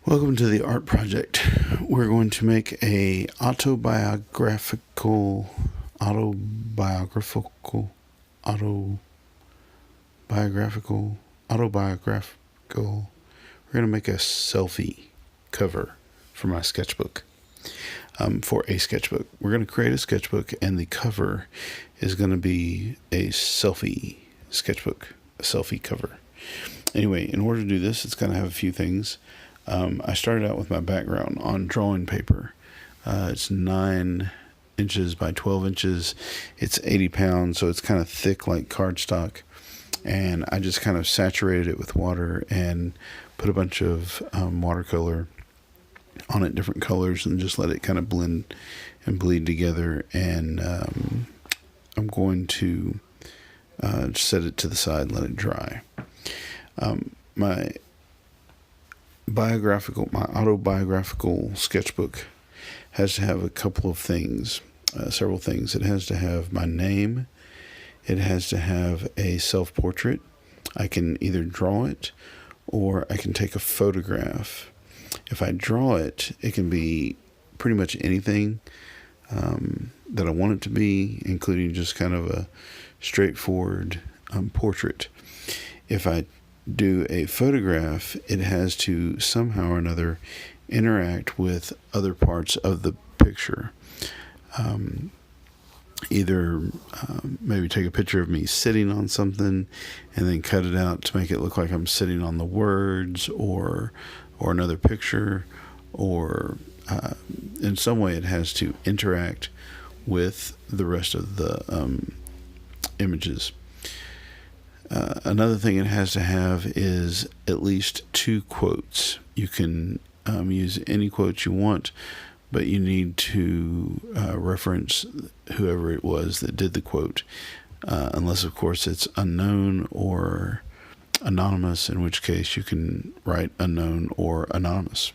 Welcome to the art project. We're going to make a autobiographical. We're going to make a selfie cover for my sketchbook. For a sketchbook, we're going to create a sketchbook, and the cover is going to be a selfie sketchbook, a selfie cover. Anyway, in order to do this, it's going to have a few things. I started out with my background on drawing paper. It's 9 inches by 12 inches. It's 80 pounds, so it's kind of thick like cardstock. And I just kind of saturated it with water and put a bunch of watercolor on it, different colors, and just let it kind of blend and bleed together. And I'm going to set it to the side and let it dry. My autobiographical sketchbook has to have a couple of things, several things. It has to have my name. It has to have a self-portrait. I can either draw it or I can take a photograph. If I draw it, it can be pretty much anything that I want it to be, including just kind of a straightforward portrait. If I do a photograph, it has to somehow or another interact with other parts of the picture. Either maybe take a picture of me sitting on something and then cut it out to make it look like I'm sitting on the words, or another picture, or in some way it has to interact with the rest of the images. Another thing it has to have is at least 2 quotes. You can use any quotes you want, but you need to reference whoever it was that did the quote, unless, of course, it's unknown or anonymous, in which case you can write unknown or anonymous.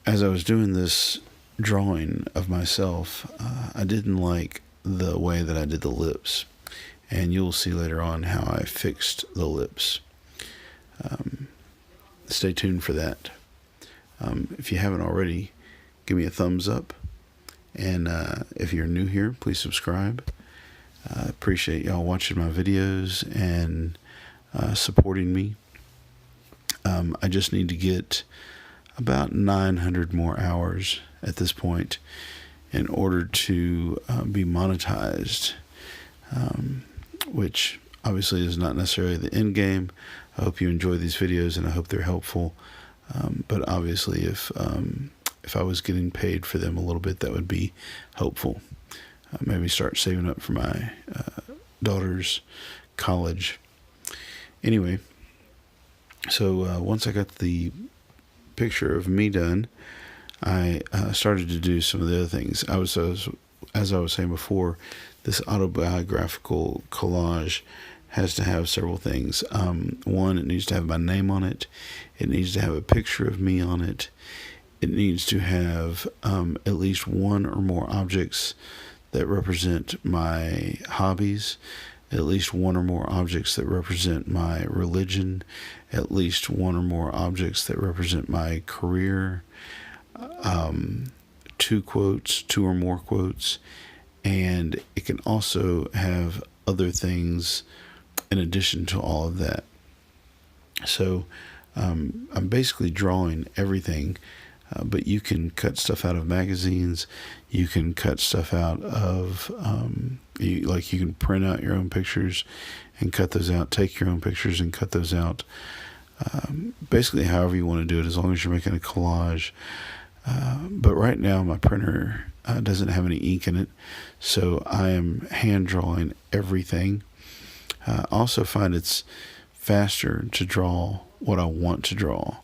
As I was doing this drawing of myself, I didn't like the way that I did the lips, and you'll see later on how I fixed the lips. Stay tuned for that. If you haven't already, give me a thumbs up, and if you're new here, please subscribe. I appreciate y'all watching my videos and supporting me. I just need to get about 900 more hours at this point in order to be monetized, which obviously is not necessarily the end game. I hope you enjoy these videos, and I hope they're helpful. But obviously, if I was getting paid for them a little bit, that would be helpful. Maybe start saving up for my daughter's college. Anyway, so once I got the picture of me done, I started to do some of the other things. As I was saying before, this autobiographical collage has to have several things. One, it needs to have my name on it. It needs to have a picture of me on it. It needs to have at least one or more objects that represent my hobbies, at least one or more objects that represent my religion, at least one or more objects that represent my career, 2 quotes, 2 or more quotes, and it can also have other things in addition to all of that. So I'm basically drawing everything, but you can cut stuff out of magazines. You can cut stuff out of, you can print out your own pictures and cut those out, take your own pictures and cut those out. Basically, however you want to do it, as long as you're making a collage. But right now, my printer doesn't have any ink in it, so I am hand drawing everything. I also find it's faster to draw what I want to draw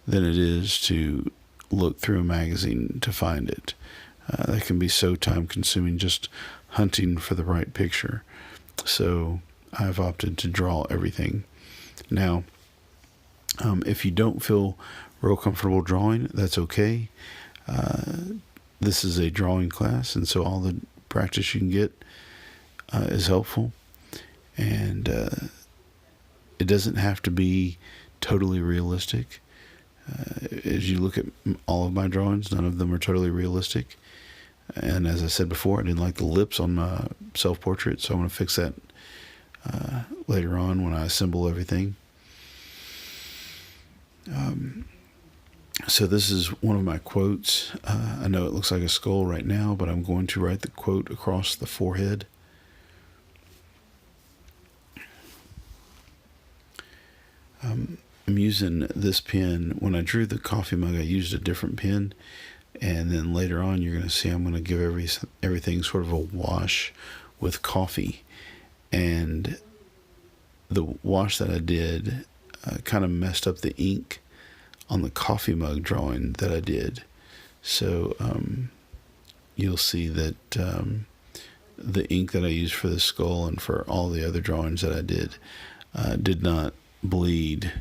than it is to look through a magazine to find it. That can be so time-consuming, just hunting for the right picture. So I've opted to draw everything. Now, if you don't feel real comfortable drawing, that's okay. This is a drawing class, and so all the practice you can get is helpful. And it doesn't have to be totally realistic. As you look at all of my drawings, none of them are totally realistic. And as I said before, I didn't like the lips on my self-portrait, so I'm going to fix that later on when I assemble everything. So this is one of my quotes. I know it looks like a skull right now, but I'm going to write the quote across the forehead. I'm using this pen. When I drew the coffee mug, I used a different pen. And then later on, you're going to see I'm going to give everything sort of a wash with coffee. And the wash that I did kind of messed up the ink on the coffee mug drawing that I did. So you'll see that the ink that I used for the skull and for all the other drawings that I did not bleed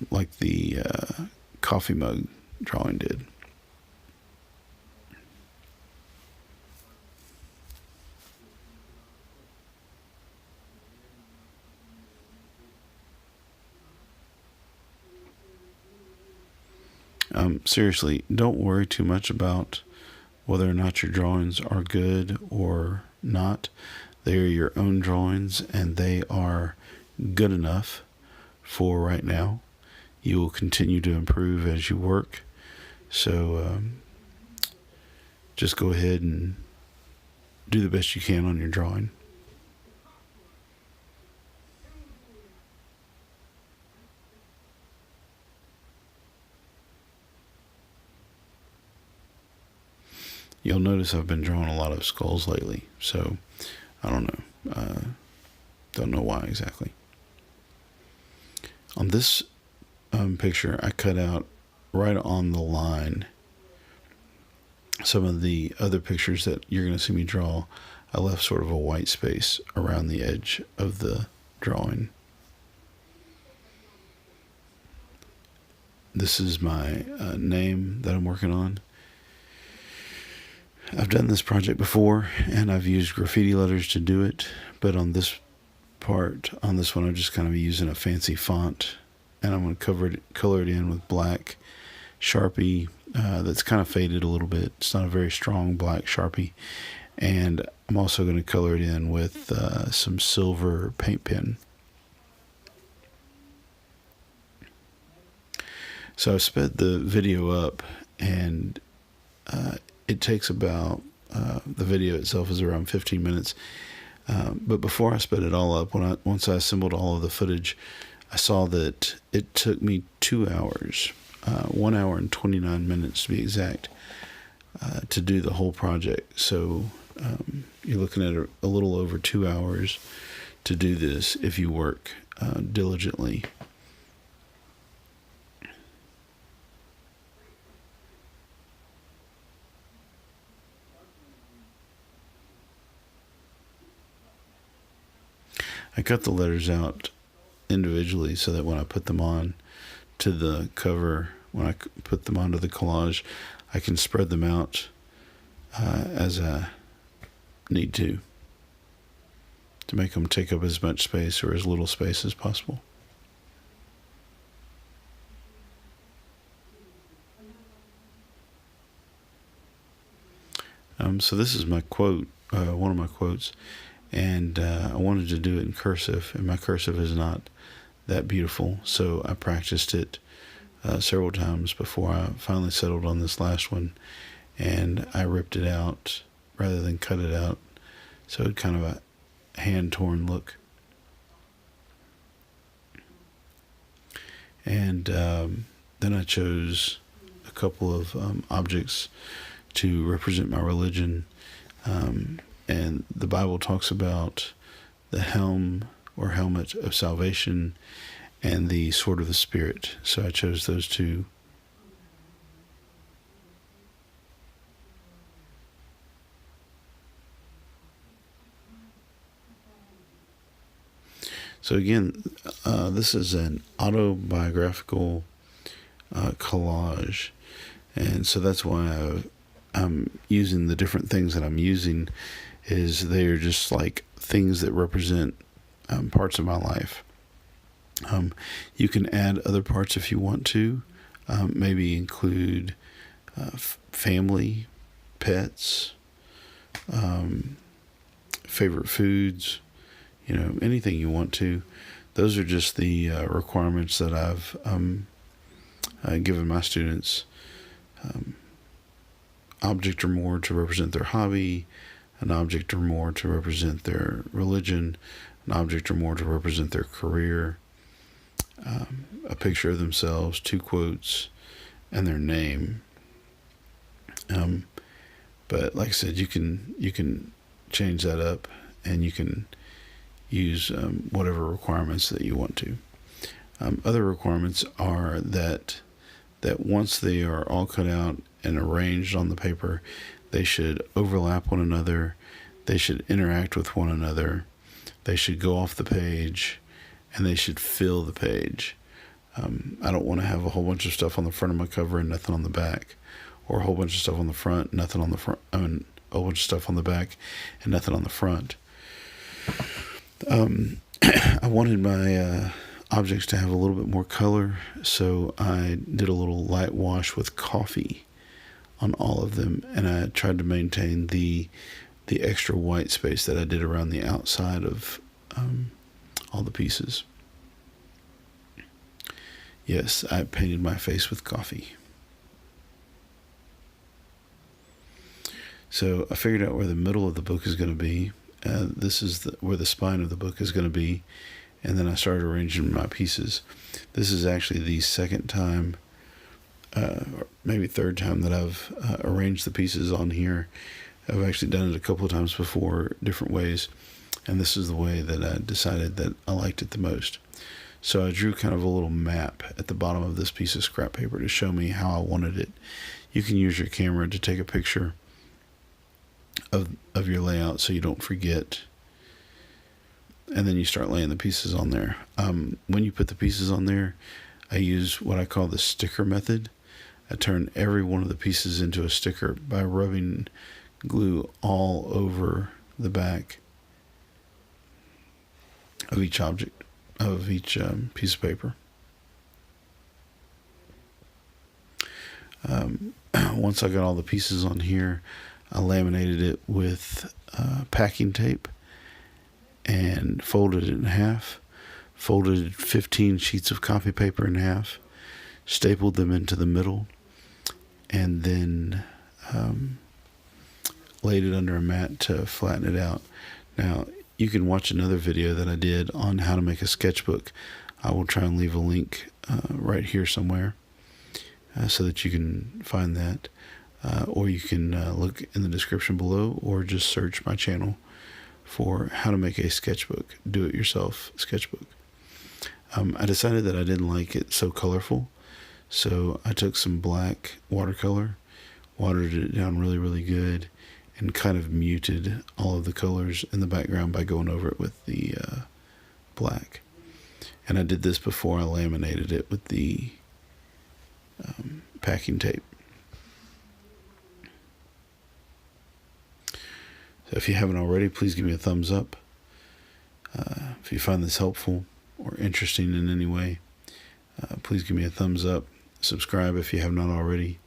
like the coffee mug drawing did. Seriously, don't worry too much about whether or not your drawings are good or not. They are your own drawings, and they are good enough for right now. You will continue to improve as you work. So just go ahead and do the best you can on your drawing. You'll notice I've been drawing a lot of skulls lately, so I don't know. Don't know why exactly. On this picture, I cut out right on the line. Some of the other pictures that you're going to see me draw, I left sort of a white space around the edge of the drawing. This is my name that I'm working on. I've done this project before, and I've used graffiti letters to do it, but on this one, I'm just kind of using a fancy font, and I'm going to color it in with black Sharpie that's kind of faded a little bit. It's not a very strong black Sharpie, and I'm also going to color it in with some silver paint pen. So I sped the video up, and it takes about, the video itself is around 15 minutes. But before I sped it all up, once I assembled all of the footage, I saw that it took me 2 hours, 1 hour and 29 minutes to be exact, to do the whole project. So you're looking at a little over 2 hours to do this if you work diligently. I cut the letters out individually so that when I put them on to the cover, when I put them onto the collage, I can spread them out as I need to make them take up as much space or as little space as possible. So this is my quote, one of my quotes. And I wanted to do it in cursive, and my cursive is not that beautiful, so I practiced it several times before I finally settled on this last one, and I ripped it out rather than cut it out, so it had kind of a hand-torn look. And then I chose a couple of objects to represent my religion. And the Bible talks about the helm or helmet of salvation and the sword of the Spirit. So I chose those two. So again, this is an autobiographical collage. And so that's why I'm using the different things that I'm using, is they are just like things that represent parts of my life. You can add other parts if you want to. Maybe include family, pets, favorite foods, anything you want to. Those are just the requirements that I've given my students. Object or more to represent their hobby, an object or more to represent their religion, an object or more to represent their career, a picture of themselves, 2 quotes, and their name. But like I said, you can change that up, and you can use whatever requirements that you want to. Other requirements are that once they are all cut out and arranged on the paper, they should overlap one another, they should interact with one another, they should go off the page, and they should fill the page. I don't want to have a whole bunch of stuff on the front of my cover and nothing on the back, or a whole bunch of stuff on the front, nothing on the front, a whole bunch of stuff on the back and nothing on the front. I wanted my objects to have a little bit more color, so I did a little light wash with coffee on all of them, and I tried to maintain the extra white space that I did around the outside of all the pieces. Yes, I painted my face with coffee. So I figured out where the middle of the book is going to be. This is where the spine of the book is going to be. And then I started arranging my pieces. This is actually the second time, or maybe third time, that I've arranged the pieces on here. I've actually done it a couple of times before, different ways. And this is the way that I decided that I liked it the most. So I drew kind of a little map at the bottom of this piece of scrap paper to show me how I wanted it. You can use your camera to take a picture of your layout so you don't forget, and then you start laying the pieces on there. When you put the pieces on there, I use what I call the sticker method. I turn every one of the pieces into a sticker by rubbing glue all over the back of each object, of each piece of paper. Once I got all the pieces on here, I laminated it with packing tape and folded it in half, folded 15 sheets of copy paper in half, stapled them into the middle, and then laid it under a mat to flatten it out. Now, you can watch another video that I did on how to make a sketchbook. I will try and leave a link right here somewhere so that you can find that. Or you can look in the description below, or just search my channel for how to make a sketchbook, do-it-yourself sketchbook. I decided that I didn't like it so colorful, so I took some black watercolor, watered it down really, really good, and kind of muted all of the colors in the background by going over it with the black. And I did this before I laminated it with the packing tape. So if you haven't already, please give me a thumbs up. If you find this helpful or interesting in any way, please give me a thumbs up. Subscribe if you have not already.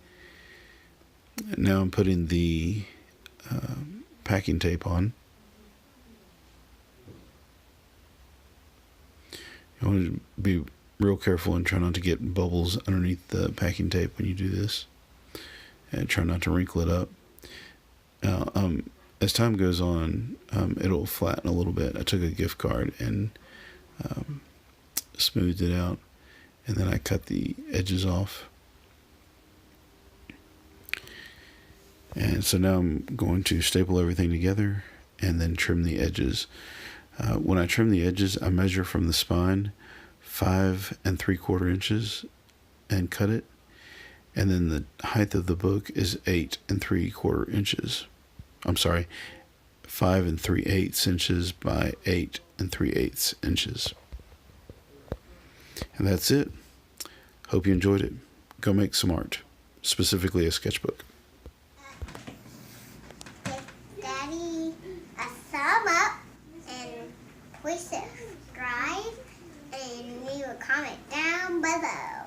And now I'm putting the packing tape on. You want to be real careful and try not to get bubbles underneath the packing tape when you do this. And try not to wrinkle it up. Now, as time goes on, it'll flatten a little bit. I took a gift card and smoothed it out, and then I cut the edges off. And so now I'm going to staple everything together and then trim the edges. When I trim the edges, I measure from the spine 5 3/4 inches and cut it. And then the height of the book is 8 3/4 inches. I'm sorry, 5 3/8 inches by 8 3/8 inches. And that's it. Hope you enjoyed it. Go make some art, specifically a sketchbook. Give Daddy a thumb up and please subscribe, and we will comment down below.